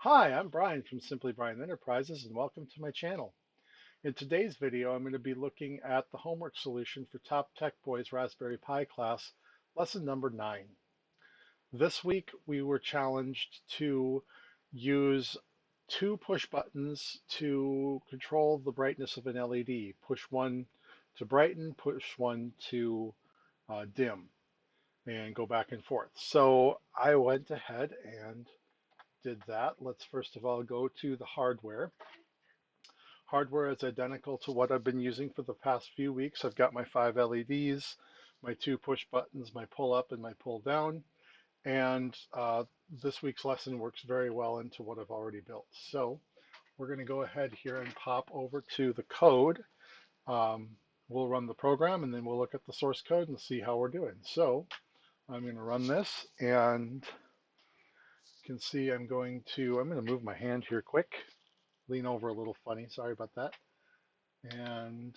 Hi, I'm Brian from Simply Brian Enterprises and welcome to my channel. In today's video, I'm going to be looking at the homework solution for TopTechBoy's Raspberry Pi class, lesson number 9. This week, we were challenged to use two push buttons to control the brightness of an LED. Push one to brighten, push one to dim, and go back and forth. So I went ahead and did that. Let's first of all go to the hardware. Hardware is identical to what I've been using for the past few weeks. I've got my 5 LEDs, my two push buttons, my pull up and my pull down, and this week's lesson works very well into what I've already built. So we're going to go ahead here and pop over to the code. Um, we'll run the program and then we'll look at the source code and see how we're doing. So I'm going to run this, and you can see I'm going to move my hand here quick, lean over a little funny, sorry about that. And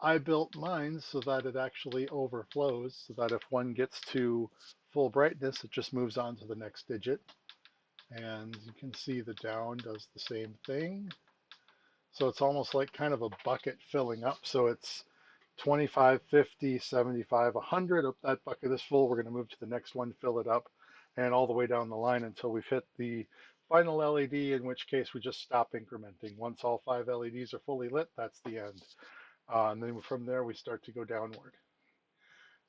I built mine so that it actually overflows, so that if one gets to full brightness, it just moves on to the next digit. And you can see the down does the same thing. So it's almost like kind of a bucket filling up. So it's 25, 50, 75, 100. If that bucket is full, we're going to move to the next one, fill it up, and all the way down the line until we've hit the final LED, in which case we just stop incrementing. Once all 5 LEDs are fully lit, that's the end. And then from there, we start to go downward.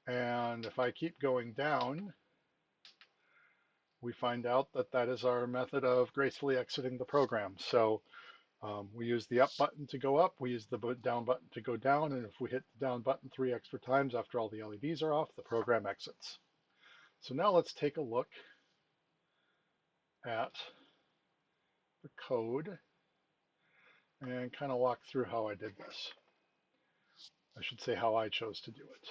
And if I keep going down, we find out that that is our method of gracefully exiting the program. So we use the up button to go up, we use the down button to go down, and if we hit the down button 3 extra times after all the LEDs are off, the program exits. So now let's take a look at the code and kind of walk through how I did this. I should say how I chose to do it.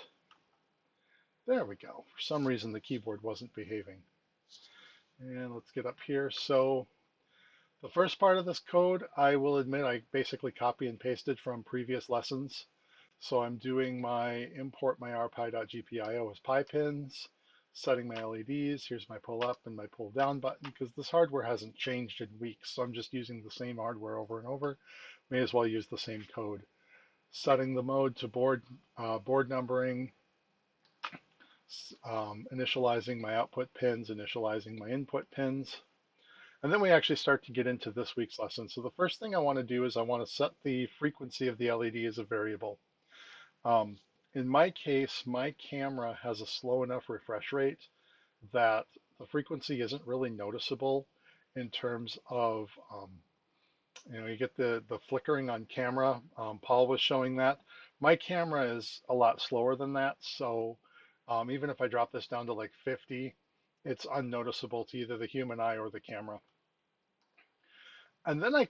There we go. For some reason, the keyboard wasn't behaving. And let's get up here. So the first part of this code, I will admit, I basically copy and pasted from previous lessons. So I'm doing my import my rpi.gpio as pi pins, setting my LEDs. Here's my pull up and my pull down button, because this hardware hasn't changed in weeks. So I'm just using the same hardware over and over. May as well use the same code. Setting the mode to board numbering, initializing my output pins, initializing my input pins. And then we actually start to get into this week's lesson. So the first thing I want to do is I want to set the frequency of the LED as a variable. In my case, my camera has a slow enough refresh rate that the frequency isn't really noticeable in terms of, you get the flickering on camera. Paul was showing that. My camera is a lot slower than that. So even if I drop this down to like 50, it's unnoticeable to either the human eye or the camera. And then I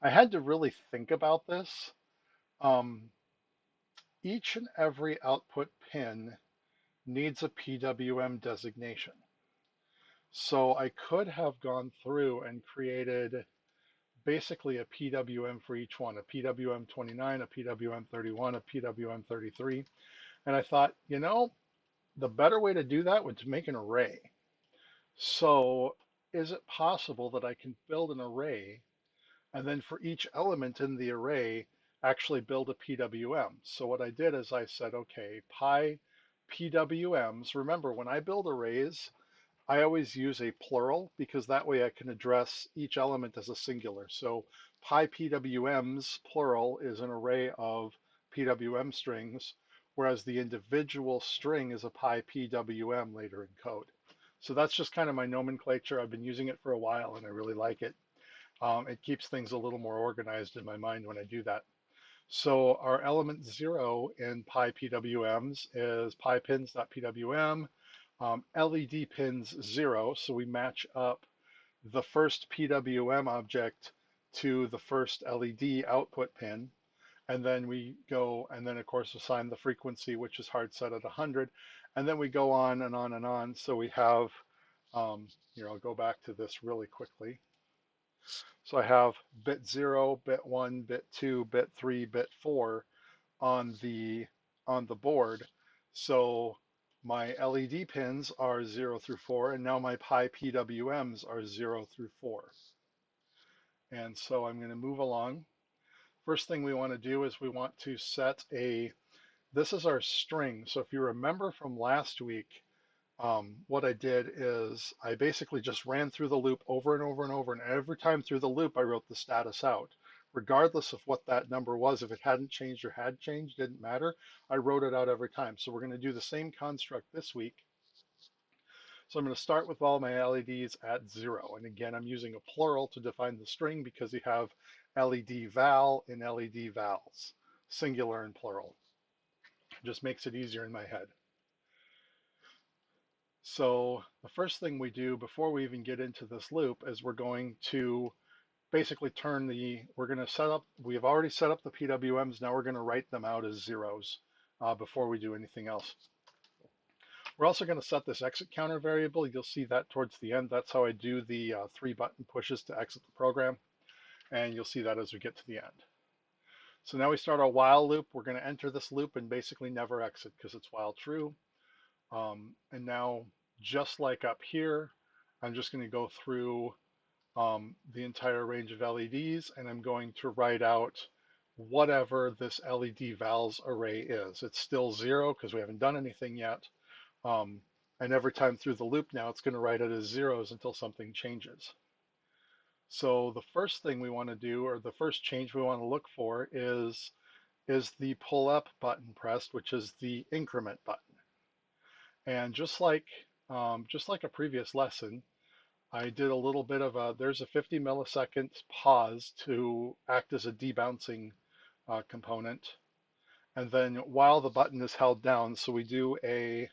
had to really think about this. Each and every output pin needs a PWM designation. So I could have gone through and created basically a PWM for each one, a PWM 29, a PWM 31, a PWM 33. And I thought, the better way to do that would to make an array. So is it possible that I can build an array and then for each element in the array, actually build a PWM? So what I did is I said, okay, pi PWMs. Remember, when I build arrays, I always use a plural because that way I can address each element as a singular. So pi PWMs plural is an array of PWM strings, whereas the individual string is a pi PWM later in code. So that's just kind of my nomenclature. I've been using it for a while and I really like it. It keeps things a little more organized in my mind when I do that. So our element 0 in pi PWMs is pi pins.pwm, LED pins 0. So we match up the first PWM object to the first LED output pin. And then we go and then of course assign the frequency, which is hard set at 100. And then we go on and on and on. So we have, here, I'll go back to this really quickly. So I have bit 0, bit 1, bit 2, bit 3, bit 4 on the board. So My LED pins are 0 through 4, and now my Pi PWMs are 0 through 4. And so I'm going to move along. First thing we want to do is we want to set this is our string. So if you remember from last week, what I did is I basically just ran through the loop over and over and over, and every time through the loop I wrote the status out. Regardless of what that number was, if it hadn't changed or had changed, didn't matter. I wrote it out every time. So we're going to do the same construct this week. So I'm going to start with all my LEDs at 0. And again, I'm using a plural to define the string because you have LED val and LED vals, singular and plural. It just makes it easier in my head. So the first thing we do before we even get into this loop is we're going to basically we're going to set up, we have already set up the PWMs, now we're going to write them out as zeros before we do anything else. We're also going to set this exit counter variable. You'll see that towards the end. That's how I do the 3 button pushes to exit the program. And you'll see that as we get to the end. So now we start our while loop. We're going to enter this loop and basically never exit because it's while true. And now, just like up here, I'm just going to go through the entire range of LEDs, and I'm going to write out whatever this LED vals array is. It's still 0 because we haven't done anything yet. And every time through the loop now, it's going to write it as zeros until something changes. So the first thing we want to do, or the first change we want to look for is the pull up button pressed, which is the increment button. And just like a previous lesson, I did a little bit of there's a 50 millisecond pause to act as a debouncing component. And then while the button is held down, so we do a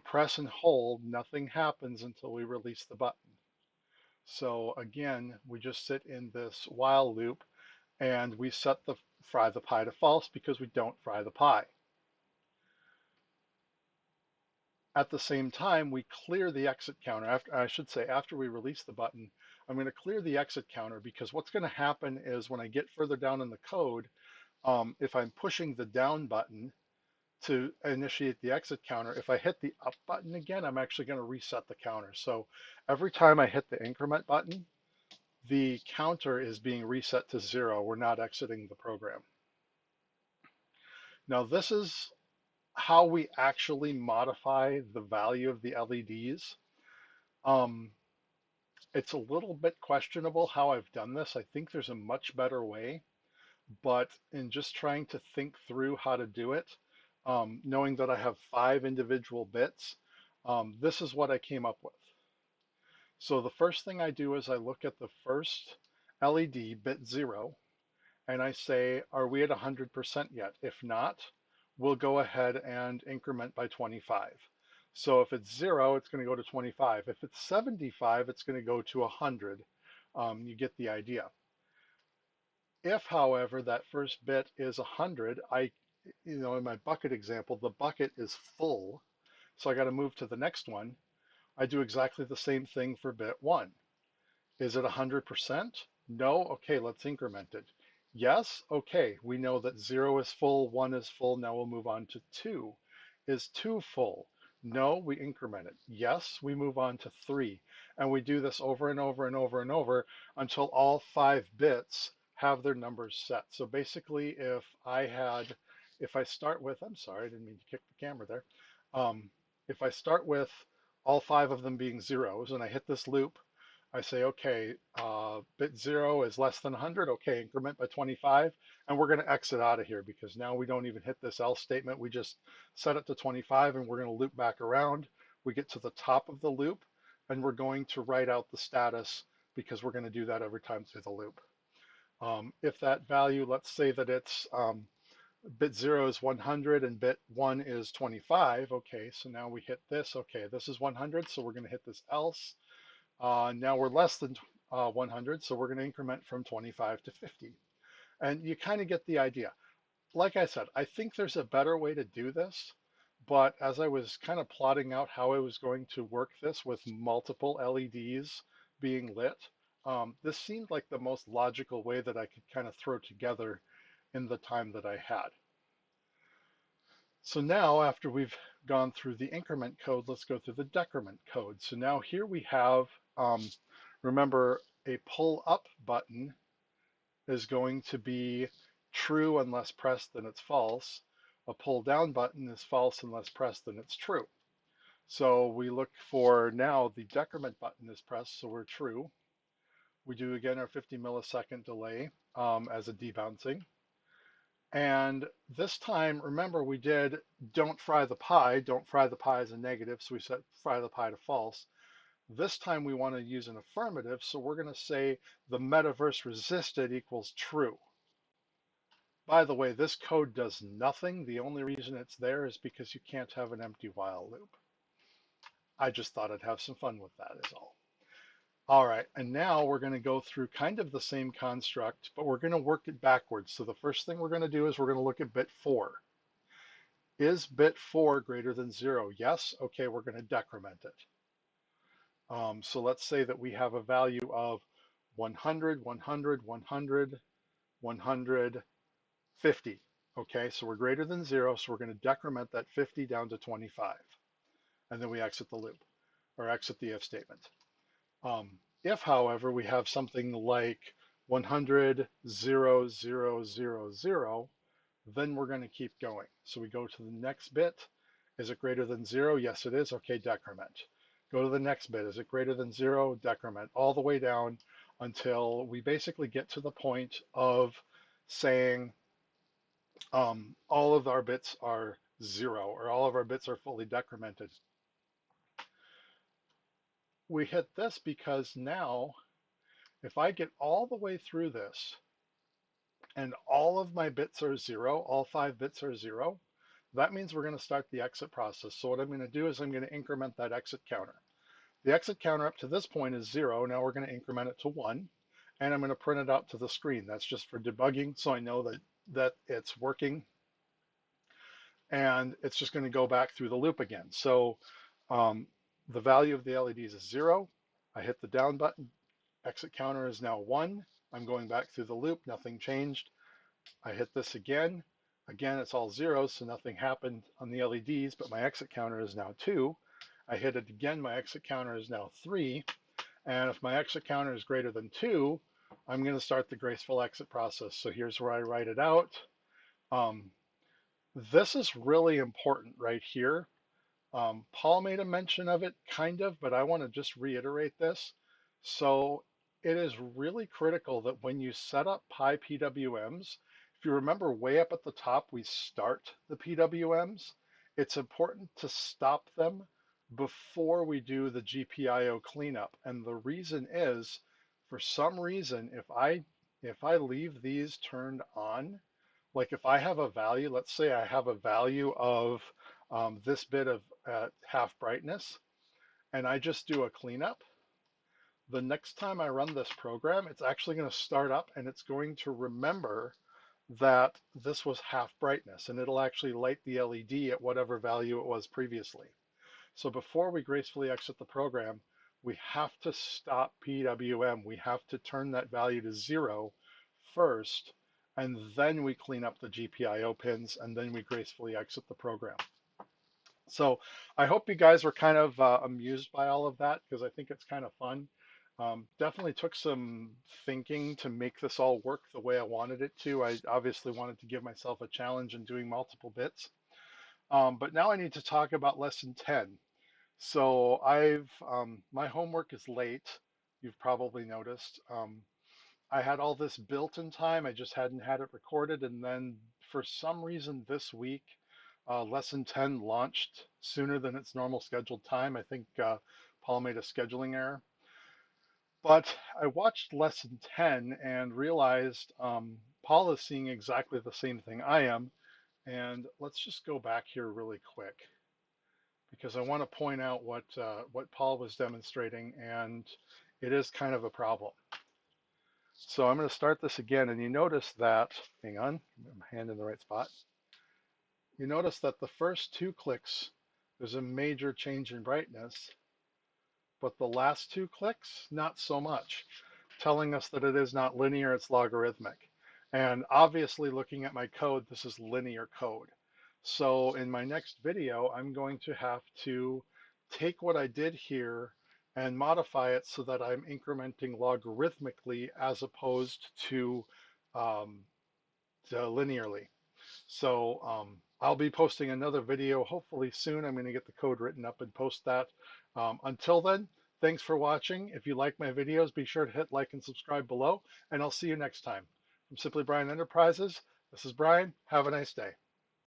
press and hold, nothing happens until we release the button. So again, we just sit in this while loop and we set the fry the pi to false because we don't fry the pi. At the same time, we clear the exit counter. After we release the button, I'm going to clear the exit counter because what's going to happen is when I get further down in the code, if I'm pushing the down button to initiate the exit counter, if I hit the up button again, I'm actually going to reset the counter. So every time I hit the increment button, the counter is being reset to 0. We're not exiting the program. Now this is how we actually modify the value of the LEDs. It's a little bit questionable how I've done this. I think there's a much better way, but in just trying to think through how to do it, knowing that I have 5 individual bits, this is what I came up with. So the first thing I do is I look at the first LED, bit 0, and I say, are we at 100% yet? If not, we'll go ahead and increment by 25. So if it's 0, it's going to go to 25. If it's 75, it's going to go to 100. You get the idea. If, however, that first bit is 100, in my bucket example, the bucket is full, so I got to move to the next one. I do exactly the same thing for bit 1. Is it 100%? No? Okay, let's increment it. Yes? Okay, we know that 0 is full, 1 is full. Now we'll move on to 2. Is 2 full? No, we increment it. Yes, we move on to 3. And we do this over and over and over and over until all 5 bits have their numbers set. So basically, if I start with, I'm sorry, I didn't mean to kick the camera there. If I start with all 5 of them being zeros and I hit this loop, I say, okay, bit 0 is less than 100. Okay, increment by 25. And we're going to exit out of here because now we don't even hit this else statement. We just set it to 25 and we're going to loop back around. We get to the top of the loop and we're going to write out the status because we're going to do that every time through the loop. If that value, let's say that it's bit 0 is 100 and bit 1 is 25. Okay, so now we hit this. Okay, this is 100, so we're going to hit this else. Now we're less than 100, so we're going to increment from 25 to 50. And you kind of get the idea. Like I said, I think there's a better way to do this, but as I was kind of plotting out how I was going to work this with multiple LEDs being lit, this seemed like the most logical way that I could kind of throw together in the time that I had. So now after we've gone through the increment code, let's go through the decrement code. So now here we have, remember, a pull up button is going to be true unless pressed, then it's false. A pull down button is false unless pressed, then it's true. So we look for now the decrement button is pressed, so we're true. We do again our 50 millisecond delay as a debouncing. And this time, remember we did don't fry the pie. Don't fry the pie as a negative, so we set fry the pie to false. This time we want to use an affirmative, so we're going to say the metaverse resisted equals true. By the way, this code does nothing. The only reason it's there is because you can't have an empty while loop. I just thought I'd have some fun with that is all. All right, and now we're going to go through kind of the same construct, but we're going to work it backwards. So the first thing we're going to do is we're going to look at bit 4. Is bit 4 greater than 0? Yes. Okay, we're going to decrement it. So let's say that we have a value of 100, 100, 100, 100, 50. Okay, so we're greater than 0, so we're going to decrement that 50 down to 25. And then we exit the loop, or exit the if statement. If, however, we have something like 100, 0, 0, 0, 0, then we're going to keep going. So we go to the next bit. Is it greater than 0? Yes, it is. Okay, decrement. Go to the next bit. Is it greater than 0? Decrement. All the way down until we basically get to the point of saying all of our bits are 0, or all of our bits are fully decremented. We hit this because now, if I get all the way through this and all of my bits are 0, all 5 bits are 0, that means we're going to start the exit process. So what I'm going to do is I'm going to increment that exit counter. The exit counter up to this point is 0. Now we're going to increment it to 1, and I'm going to print it out to the screen. That's just for debugging, so I know that it's working, and it's just going to go back through the loop again. So the value of the LEDs is 0. I hit the down button. Exit counter is now 1. I'm going back through the loop. Nothing changed. I hit this again. Again, it's all zeros, so nothing happened on the LEDs, but my exit counter is now 2. I hit it again. My exit counter is now 3. And if my exit counter is greater than 2, I'm going to start the graceful exit process. So here's where I write it out. This is really important right here. Paul made a mention of it, kind of, but I want to just reiterate this. So it is really critical that when you set up Pi PWMs, if you remember way up at the top, we start the PWMs. It's important to stop them before we do the GPIO cleanup. And the reason is, for some reason, if I leave these turned on, like if I have a value, let's say I have a value of this bit of half brightness, and I just do a cleanup, the next time I run this program, it's actually going to start up and it's going to remember that this was half brightness, and it'll actually light the LED at whatever value it was previously. So before we gracefully exit the program, we have to stop PWM. We have to turn that value to 0 first, and then we clean up the GPIO pins, and then we gracefully exit the program. So I hope you guys were kind of amused by all of that, because I think it's kind of fun. Definitely took some thinking to make this all work the way I wanted it to. I obviously wanted to give myself a challenge in doing multiple bits. But now I need to talk about lesson 10. So my homework is late. You've probably noticed. I had all this built in time. I just hadn't had it recorded. And then for some reason this week, lesson 10 launched sooner than its normal scheduled time. I think Paul made a scheduling error. But I watched lesson 10 and realized Paul is seeing exactly the same thing I am. And let's just go back here really quick, because I want to point out what Paul was demonstrating, and it is kind of a problem. So I'm going to start this again, and you notice that, hang on, my hand in the right spot. You notice that the first 2 clicks, there's a major change in brightness, but the last 2 clicks, not so much, telling us that it is not linear, it's logarithmic. And obviously, looking at my code, this is linear code. So in my next video, I'm going to have to take what I did here and modify it so that I'm incrementing logarithmically as opposed um, to linearly. So I'll be posting another video hopefully soon. I'm going to get the code written up and post that. Until then, thanks for watching. If you like my videos, be sure to hit like and subscribe below, and I'll see you next time. From Simply Brian Enterprises, this is Brian. Have a nice day.